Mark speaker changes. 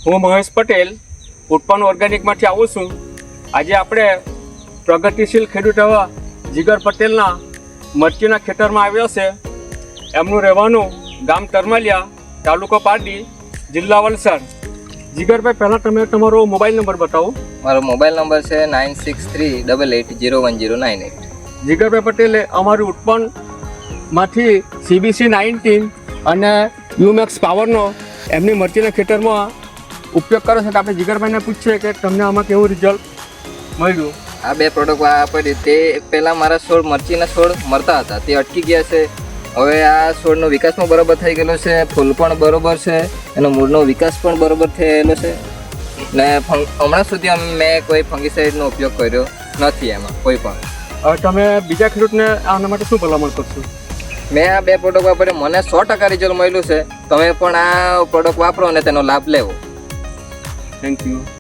Speaker 1: હું મહેશ પટેલ ઉત્પન્ન ઓર્ગેનિકમાંથી આવું છું. આજે આપણે પ્રગતિશીલ ખેડૂત એવા જીગર પટેલના મરચીના ખેતરમાં આવ્યા છે. એમનું રહેવાનું ગામ તરમાલિયા, તાલુકો પારડી, જિલ્લા વલસાડ. જીગરભાઈ, પહેલાં તમે તમારો મોબાઈલ નંબર બતાવો.
Speaker 2: મારો મોબાઈલ નંબર છે 9638880109.
Speaker 1: જીગરભાઈ પટેલે અમારું ઉત્પન્નમાંથી CBC-19 અને યુમેક્સ પાવરનો એમની મરચીના ખેતરમાં ઉપયોગ કરે છે. તો આપણે જીગરભાઈને પૂછીએ કે તમને આમાં કેવું રિઝલ્ટ મળ્યું.
Speaker 2: આ બે પ્રોડક્ટ વાપરી તે પહેલાં મારા છોડ મરચીના છોડ મરતા હતા, તે અટકી ગયા છે. હવે આ છોડનો વિકાસ પણ બરાબર થઈ ગયેલો છે, ફૂલ પણ બરાબર છે, એનો મૂળનો વિકાસ પણ બરાબર થયેલો છે. ને હમણાં સુધી મેં કોઈ ફંગીસાઇડનો ઉપયોગ કર્યો નથી એમાં કોઈ પણ.
Speaker 1: હવે તમે બીજા ખેડૂતને આના માટે શું ભલામણ કરશો?
Speaker 2: મેં આ બે પ્રોડક્ટ વાપરી મને 100% રિઝલ્ટ મળ્યું છે. તમે પણ આ પ્રોડક્ટ વાપરો અને તેનો લાભ લેવો.
Speaker 1: Thank you.